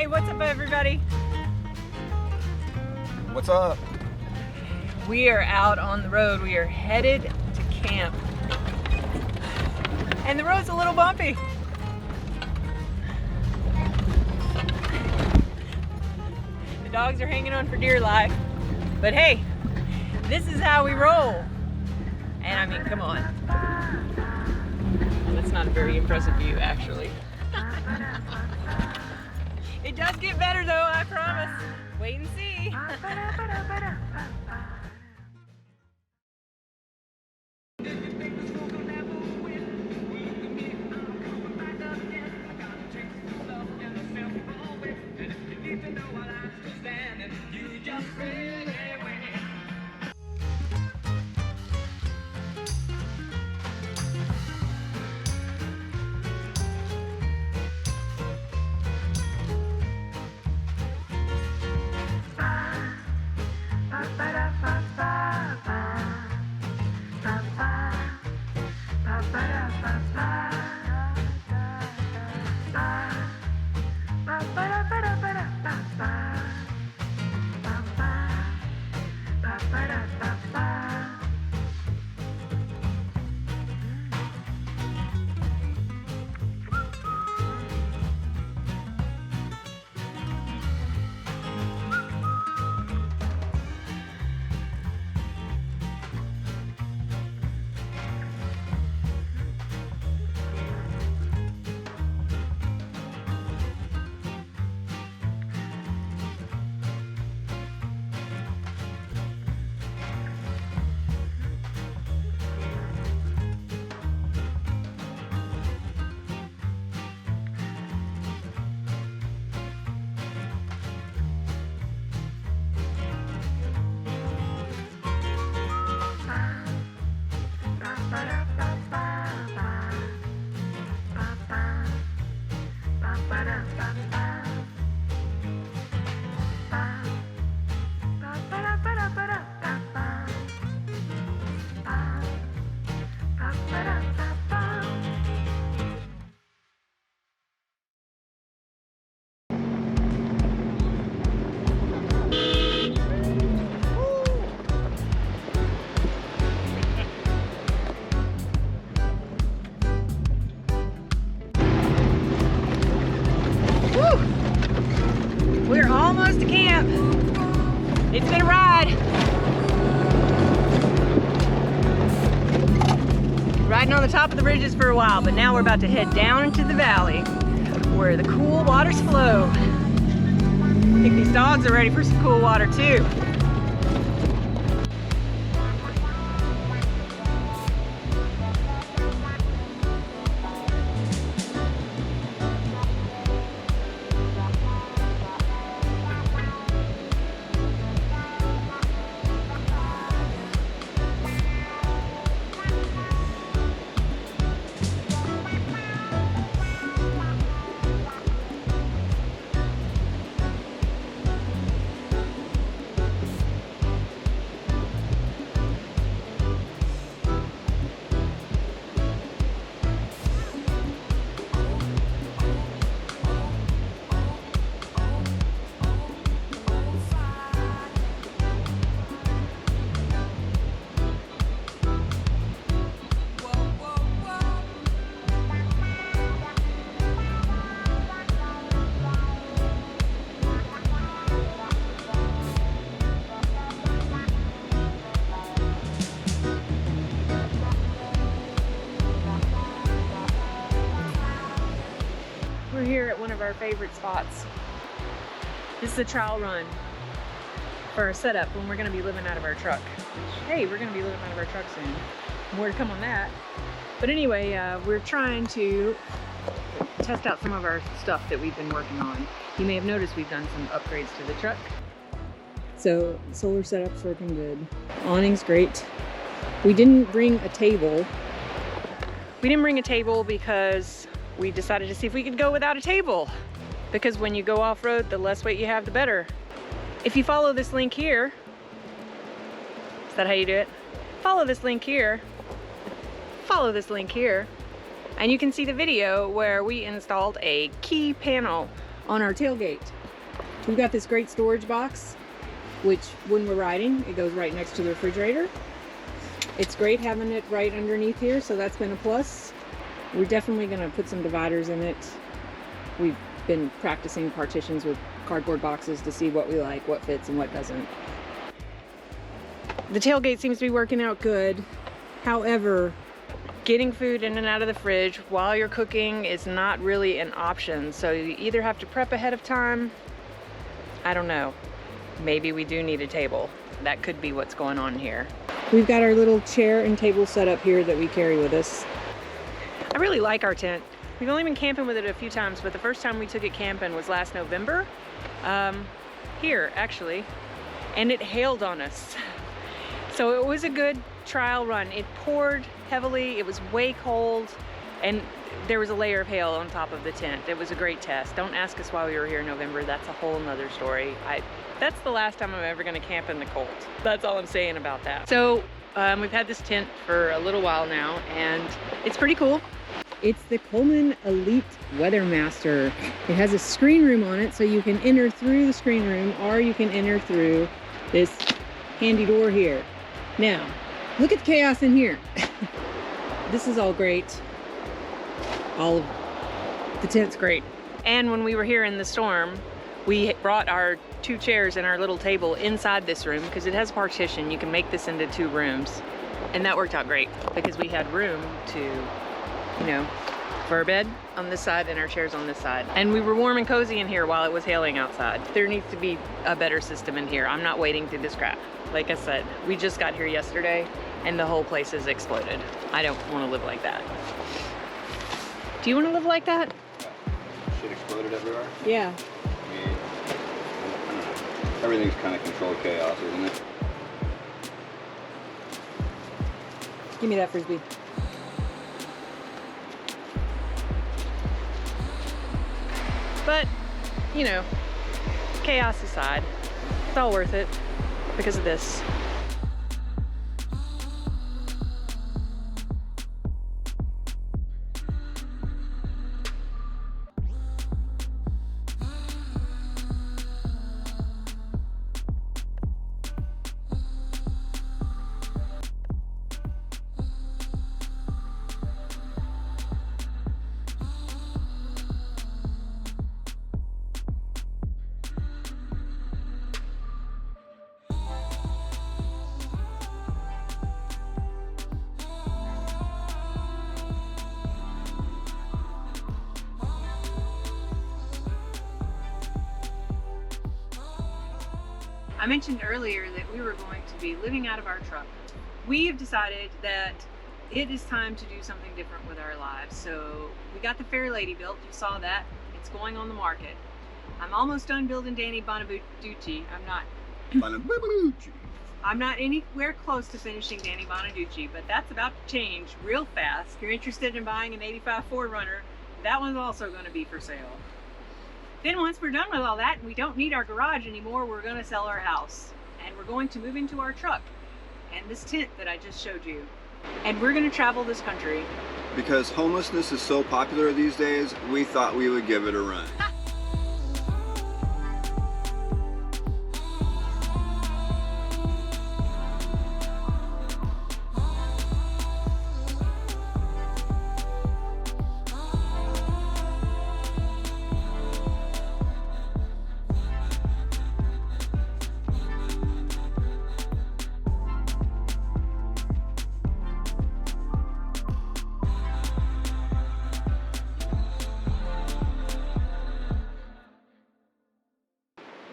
Hey, what's up everybody? What's up? We are out on the road. We are headed to camp. And the road's a little bumpy. The dogs are hanging on for dear life. But hey, this is how we roll. And I mean, come on. That's not a very impressive view, actually. It does get better though, I promise. Wait and see. We're almost to camp. It's been a ride. Riding on the top of the bridges for a while, but now we're about to head down into the valley where the cool waters flow. I think these dogs are ready for some cool water too. We're here at one of our favorite spots. This is a trial run for our setup when we're going to be living out of our truck. Hey, we're going to be living out of our truck soon. More to come on that. But anyway, we're trying to test out some of our stuff that we've been working on. You may have noticed we've done some upgrades to the truck. So solar setup's working good. Awning's great. We didn't bring a table. We didn't bring a table because we decided to see if we could go without a table, because when you go off-road, the less weight you have, the better. If you follow this link here, is that how you do it? Follow this link here, and you can see the video where we installed a key panel on our tailgate. We've got this great storage box, which when we're riding, it goes right next to the refrigerator. It's great having it right underneath here, so that's been a plus. We're definitely gonna put some dividers in it. We've been practicing partitions with cardboard boxes to see what we like, what fits and what doesn't. The tailgate seems to be working out good. However, getting food in and out of the fridge while you're cooking is not really an option. So you either have to prep ahead of time. I don't know. Maybe we do need a table. That could be what's going on here. We've got our little chair and table set up here that we carry with us. I really like our tent. We've only been camping with it a few times, but the first time we took it camping was last November. Here, actually. And it hailed on us. So it was a good trial run. It poured heavily, it was way cold, and there was a layer of hail on top of the tent. It was a great test. Don't ask us why we were here in November. That's a whole nother story. That's the last time I'm ever gonna camp in the cold. That's all I'm saying about that. So we've had this tent for a little while now, and it's pretty cool. It's the Coleman Elite Weathermaster. It has a screen room on it, so you can enter through the screen room, or you can enter through this handy door here. Now, look at the chaos in here. This is all great. All of the tent's great. And when we were here in the storm, we brought our 2 chairs and our little table inside this room because it has partition. You can make this into 2 rooms. And that worked out great because we had room to, you know, for our bed on this side and our chairs on this side. And we were warm and cozy in here while it was hailing outside. There needs to be a better system in here. I'm not waiting through this crap. Like I said, we just got here yesterday and the whole place has exploded. I don't want to live like that. Do you want to live like that? Shit exploded everywhere? Yeah. I mean, I don't know. Everything's kind of controlled chaos, isn't it? Give me that Frisbee. But, you know, chaos aside, it's all worth it because of this. I mentioned earlier that we were going to be living out of our truck. We have decided that it is time to do something different with our lives. So we got the Fair Lady built. You saw that. It's going on the market. I'm almost done building Danny Bonaducci. I'm not anywhere close to finishing Danny Bonaducci, but that's about to change real fast. If you're interested in buying an 85 4Runner, that one's also going to be for sale. Then once we're done with all that and we don't need our garage anymore, we're going to sell our house. And we're going to move into our truck and this tent that I just showed you. And we're going to travel this country. Because homelessness is so popular these days, we thought we would give it a run.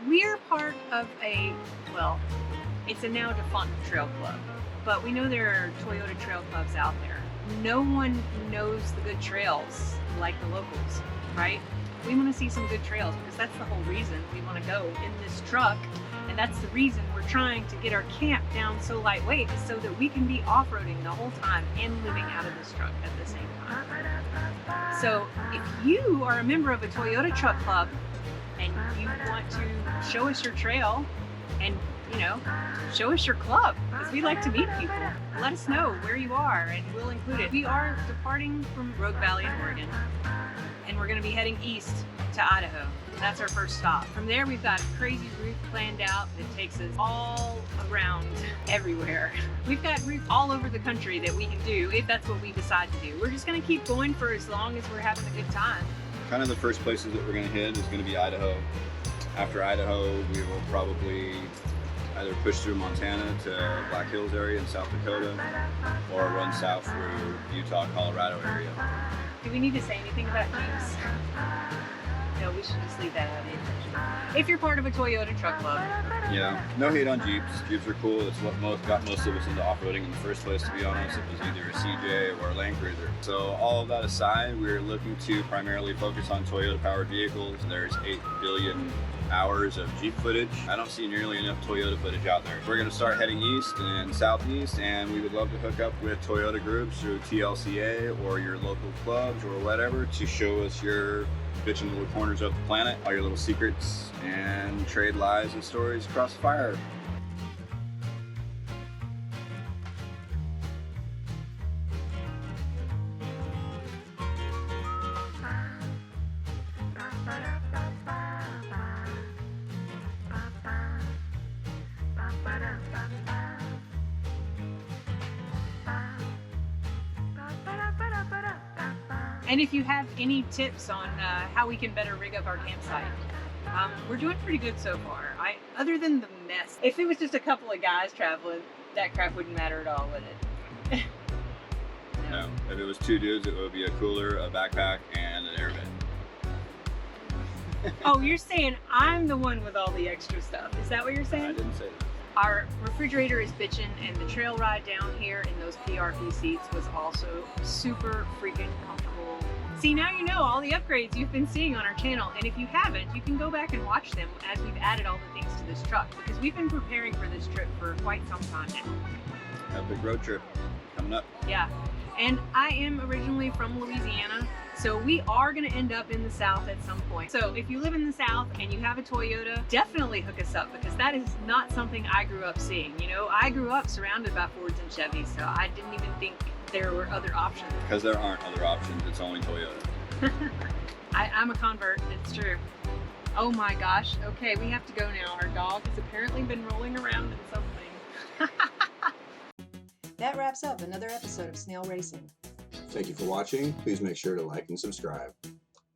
We're part of it's a now defunct trail club, but we know there are Toyota trail clubs out there. No one knows the good trails like the locals, right? We want to see some good trails because that's the whole reason we want to go in this truck, and that's the reason we're trying to get our camp down so lightweight, is so that we can be off-roading the whole time and living out of this truck at the same time. So if you are a member of a Toyota truck club and you want to show us your trail and, you know, show us your club, because we like to meet people. Let us know where you are and we'll include it. We are departing from Rogue Valley in Oregon. and we're gonna be heading east to Idaho. That's our first stop. From there, we've got a crazy route planned out that takes us all around everywhere. We've got routes all over the country that we can do if that's what we decide to do. We're just gonna keep going for as long as we're having a good time. Kind of the first places that we're going to hit is going to be Idaho. After Idaho, we will probably either push through Montana to Black Hills area in South Dakota, or run south through Utah, Colorado area. Do we need to say anything about Jeeps? No, we should just leave that out of the equation. If you're part of a Toyota truck club. Yeah, no hate on Jeeps. Jeeps are cool. It's what got most of us into off-roading in the first place, to be honest. It was either a CJ or a Land Cruiser. So all of that aside, we're looking to primarily focus on Toyota-powered vehicles. There's 8 billion hours of Jeep footage. I don't see nearly enough Toyota footage out there. We're going to start heading east and southeast, and we would love to hook up with Toyota groups through TLCA or your local clubs or whatever to show us your bitchin' little corners of the planet, all your little secrets, and trade lies and stories across the fire. And if you have any tips on how we can better rig up our campsite, we're doing pretty good so far. Other than the mess. If it was just a couple of guys traveling, that crap wouldn't matter at all, would it? No. If it was 2 dudes, it would be a cooler, a backpack, and an air vent. Oh, you're saying I'm the one with all the extra stuff. Is that what you're saying? I didn't say that. Our refrigerator is bitchin', and the trail ride down here in those PRP seats was also super freaking comfortable. See, now you know all the upgrades you've been seeing on our channel, and if you haven't, you can go back and watch them as we've added all the things to this truck, because we've been preparing for this trip for quite some time now. Epic road trip coming up. Yeah, and I am originally from Louisiana, so we are going to end up in the South at some point. So if you live in the South and you have a Toyota, definitely hook us up, because that is not something I grew up seeing. You know, I grew up surrounded by Fords and Chevys, so I didn't even think there were other options. Because there aren't other options, it's only Toyota. I'm a convert, it's true. Oh my gosh, okay, we have to go now. Our dog has apparently been rolling around in something. That wraps up another episode of Snale Racing. Thank you for watching. Please make sure to like and subscribe.